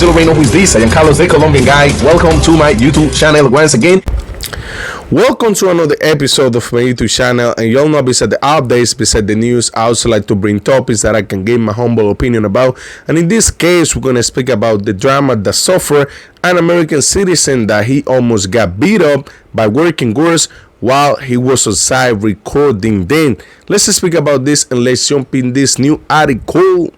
you already know who is this. I am Carlos, the Colombian guy. Welcome to my YouTube channel once again. Welcome to another episode of my YouTube channel, and y'all know beside the updates, beside the news, I also like to bring topics that I can give my humble opinion about. And in this case, we're going to speak about the drama that suffered an American citizen that he almost got beat up by working girls while he was outside recording them. Let's speak about this and let's jump in this new article.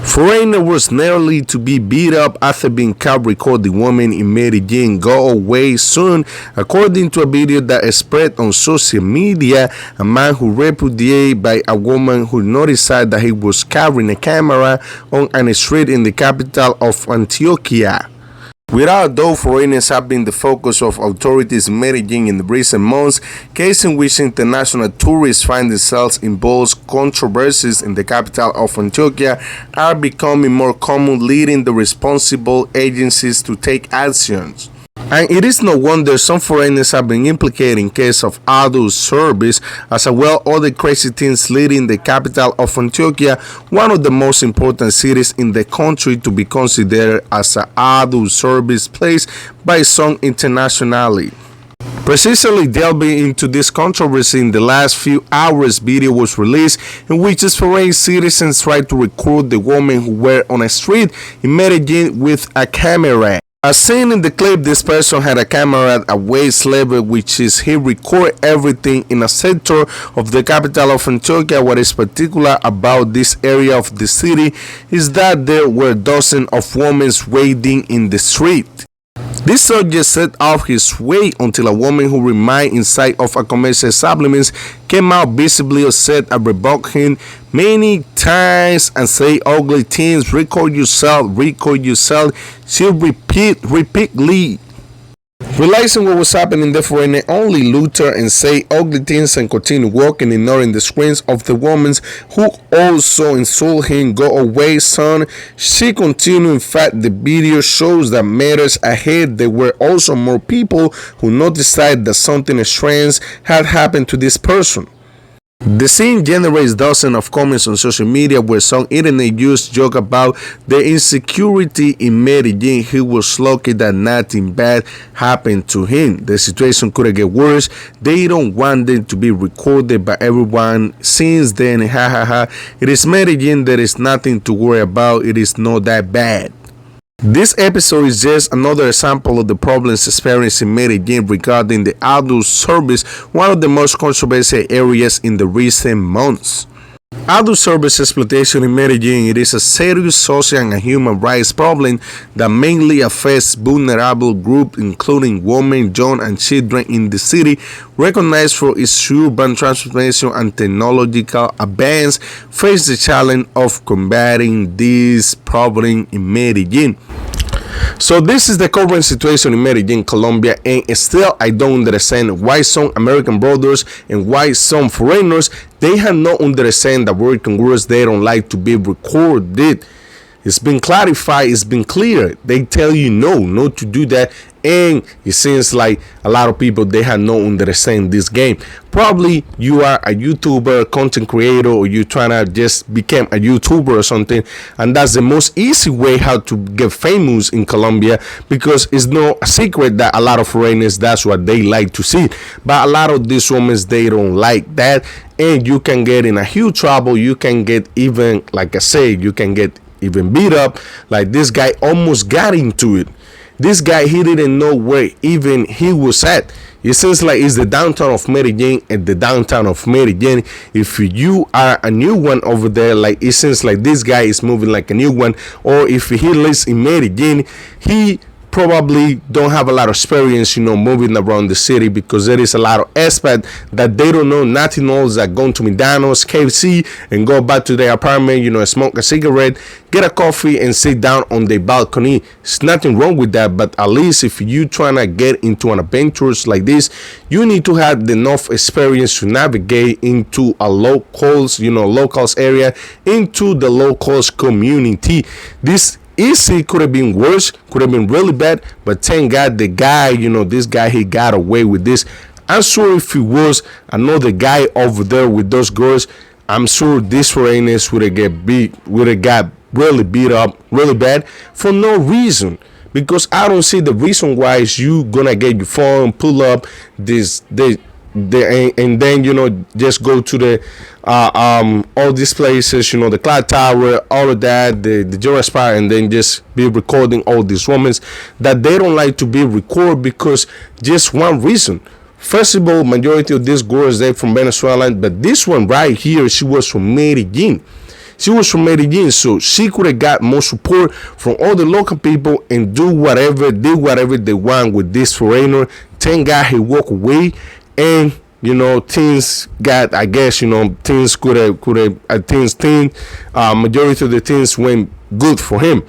Foreigner was nearly to be beat up after being caught recording woman in Medellin. Go away soon. According to a video that spread on social media, a man who repudiated by a woman who noticed that he was carrying a camera on a street in the capital of Antioquia. Without doubt, foreigners have been the focus of authorities in Medellin in the recent months, case in which international tourists find themselves involved. Controversies in the capital of Antioquia are becoming more common, leading the responsible agencies to take actions. And it is no wonder some foreigners have been implicated in case of adult service, as well other crazy things leading the capital of Antioquia, one of the most important cities in the country, to be considered as an adult service place by some internationally. Precisely delving into this controversy, in the last few hours, video was released in which foreign citizens tried to record the woman who were on a street in Medellin with a camera. As seen in the clip, this person had a camera at a waist level, which is he record everything in a sector of the capital of Antioquia. What is particular about this area of the city is that there were dozens of women waiting in the street. This subject set off his way until a woman who remained inside of a commercial establishment came out visibly upset and rebuked him many times and say ugly things. Record yourself, she repeatedly. Realizing what was happening, the foreigner only looked her and say ugly things and continued walking, ignoring the screams of the woman who also insulted him. Go away, son. She continued. In fact, the video shows that meters ahead there were also more people who noticed that something strange had happened to this person. The scene generates dozens of comments on social media where some internet users joke about the insecurity in Medellin. He was lucky that nothing bad happened to him. The situation could get worse. They don't want them to be recorded by everyone. Since then, it is Medellin. There is nothing to worry about. It is not that bad. This episode is just another example of the problems experienced in Medellin regarding the adult service, one of the most controversial areas in the recent months. Adult service exploitation in Medellin, it is a serious social and human rights problem that mainly affects vulnerable groups, including women, young, and children in the city. Recognized for its urban transformation and technological advance, face the challenge of combating this problem in Medellin. So this is the current situation in Medellin, Colombia, and still I don't understand why some American brothers and why some foreigners, they have not understand that working girls, they don't like to be recorded. It's been clarified, it's been clear. They tell you no, not to do that. And it seems like a lot of people, they have not understand this game. Probably you are a YouTuber, content creator, or you trying to just become a YouTuber or something, and that's the most easy way how to get famous in Colombia, because it's no secret that a lot of foreigners, that's what they like to see. But a lot of these women, they don't like that, and you can get in a huge trouble. You can get even, like I said, you can get even beat up. Like this guy almost got into it. This guy, he didn't know where even he was at. It seems like it's the downtown of Medellin. At the downtown of Medellin, if you are a new one over there, like it seems like this guy is moving like a new one. Or if he lives in Medellin, he probably don't have a lot of experience, moving around the city, because there is a lot of expats that they don't know nothing else that going to McDonald's, KFC, and go back to their apartment, smoke a cigarette, get a coffee, and sit down on the balcony. There's nothing wrong with that, but at least if you trying to get into an adventures like this, you need to have enough experience to navigate into a locals area, into the locals community. This easy could have been worse, could have been really bad, but thank God the guy, this guy, he got away with this. I'm sure if he was another guy over there with those girls, I'm sure these foreigners would have got really beat up really bad for no reason. Because I don't see the reason why is you gonna get your phone, pull up this and then just go to the all these places, the clock tower, all of that, the jewelry spot, and then just be recording all these women that they don't like to be recorded because just one reason. First of all, majority of these girls, they're from Venezuela, but this one right here, she was from Medellin. She was from Medellin, so she could have got more support from all the local people and did whatever they want with this foreigner. Thank God he walked away, and things got, I guess, things could have majority of the things went good for him.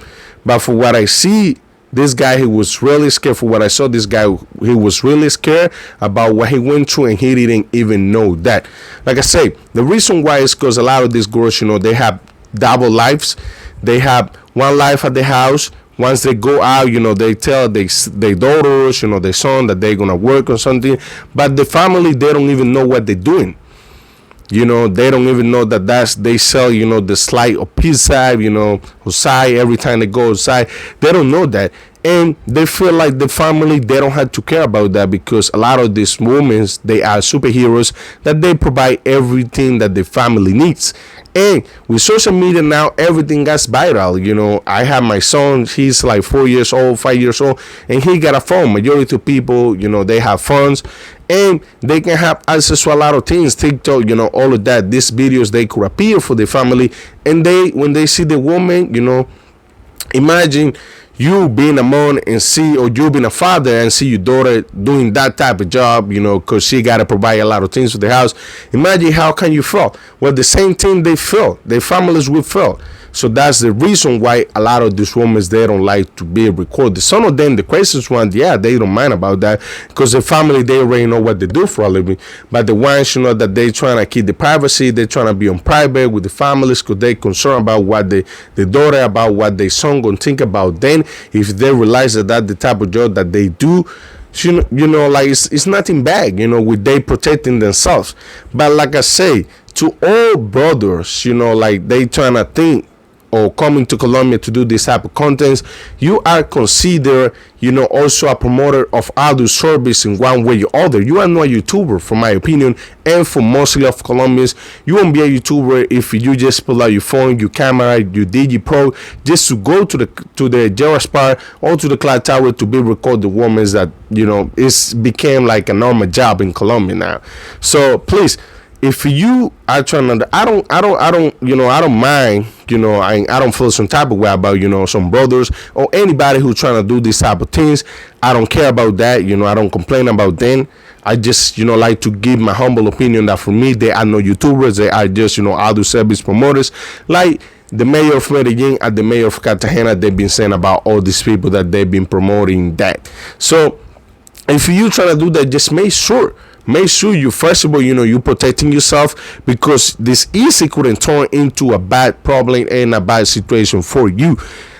But for what I see, this guy, he was really scared. For what I saw, this guy, he was really scared about what he went through, and he didn't even know that. Like I say, the reason why is because a lot of these girls, they have double lives. They have one life at the house. Once they go out, they tell their daughters, their son that they're gonna work or something. But the family, they don't even know what they're doing. They don't even know they sell, the slice of pizza, outside every time they go outside. They don't know that. And they feel like the family, they don't have to care about that because a lot of these women, they are superheroes that they provide everything that the family needs. And with social media now, everything gets viral. I have my son, he's like 4 years old, 5 years old, and he got a phone. Majority of people, they have phones, and they can have access to a lot of things, TikTok, all of that. These videos, they could appear for the family, and when they see the woman, imagine you being a mom and see, or you being a father and see your daughter doing that type of job, because she got to provide a lot of things for the house. Imagine how can you feel? Well, the same thing they feel, their families will feel. So that's the reason why a lot of these women, they don't like to be recorded. Some of them, the craziest ones, yeah, they don't mind about that because the family, they already know what they do for a living. But the ones, that they trying to keep the privacy, they trying to be on private with the families because they concerned about what the daughter, about what their son gonna think about. Then if they realize that the type of job that they do, like it's nothing bad, with they protecting themselves. But like I say, to all brothers, like they trying to think or coming to Colombia to do this type of contents, you are considered, also a promoter of adult service in one way or other. You are not a YouTuber, for my opinion, and for mostly of Colombians, you won't be a YouTuber if you just pull out your phone, your camera, your DG Pro, just to go to the jail spot or to the clock tower to be record the women that, it's became like a normal job in Colombia now. So please, if you are trying to, I don't mind, I don't feel some type of way about, some brothers or anybody who's trying to do these type of things. I don't care about that, I don't complain about them. I just, like to give my humble opinion that for me, they are no YouTubers. They are just, auto service promoters. Like the mayor of Medellin and the mayor of Cartagena, they've been saying about all these people that they've been promoting that. So if you trying to do that, just make sure you, first of all, you protecting yourself, because this easily could turn into a bad problem and a bad situation for you.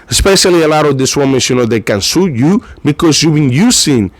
Especially a lot of these women, they can sue you because you've been using,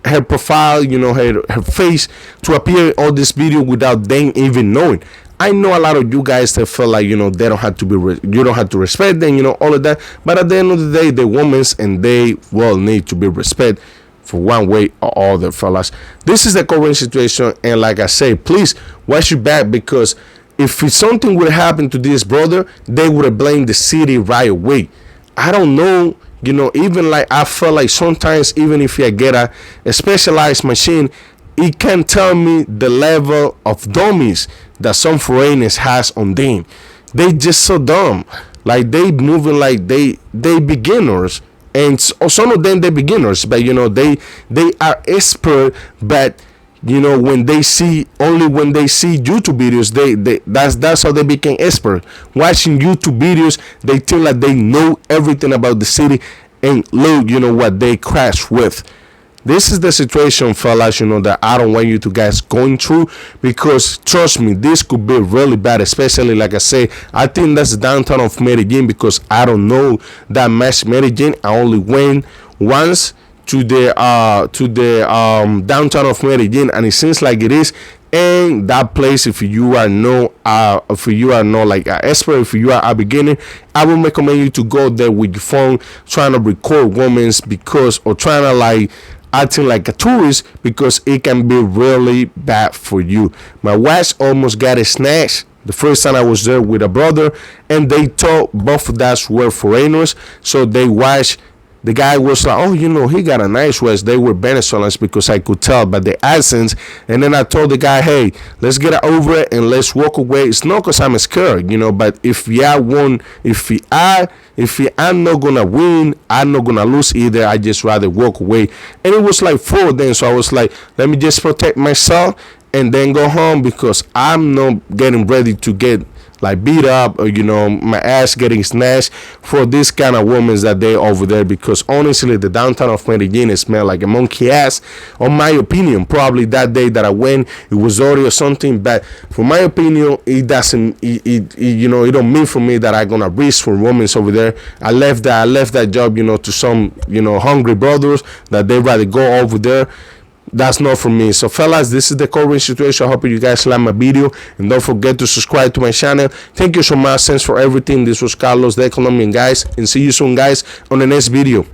her profile, her face to appear in all this video without them even knowing. I know a lot of you guys that feel like, they don't have to be, you don't have to respect them, all of that. But at the end of the day, they're women and they will need to be respected for one way or other, fellas. This is the current situation, and like I say, please watch your back, because if something would happen to this brother, they would have blamed the city right away. I don't know, even like I feel like sometimes even if you get a specialized machine, it can tell me the level of dummies that some foreigners has on them. They just so dumb, like they moving like they beginners. And some of them, they're beginners, but they are expert. But when they see YouTube videos, that's how they became expert. Watching YouTube videos, they feel like they know everything about the city, and look, what they crash with. This is the situation, fellas, that I don't want you to guys going through, because trust me, this could be really bad, especially like I say, I think that's the downtown of Medellin, because I don't know that much Medellin. I only went once to the downtown of Medellin, and it seems like it is And that place, if you are no like an expert, if you are a beginner, I would recommend you to go there with your phone trying to record women's, because, or trying to like acting like a tourist, because it can be really bad for you. My watch almost got it snatched the first time I was there with a brother, and they thought both of us were foreigners, so they watched. The guy was like, oh, he got a nice watch. They were Venezuelans, because I could tell by the accents. And then I told the guy, hey, let's get it over it and let's walk away. It's not because I'm scared, but if I'm not gonna win, I'm not gonna lose either. I just rather walk away. And it was like 4 then, so I was like, let me just protect myself and then go home, because I'm not getting ready to get like beat up, or my ass getting snatched for this kind of women that they over there. Because honestly, the downtown of Medellin smelled like a monkey ass, on my opinion. Probably that day that I went, it was dirty or something, but for my opinion, it doesn't it don't mean for me that I'm gonna risk for women over there. I left that job to some hungry brothers that they rather go over there. That's not for me. So fellas, this is the current situation. I hope you guys like my video, and don't forget to subscribe to my channel. Thank you so much. Thanks for everything. This was Carlos, the Colombian guys, and see you soon, guys, on the next video.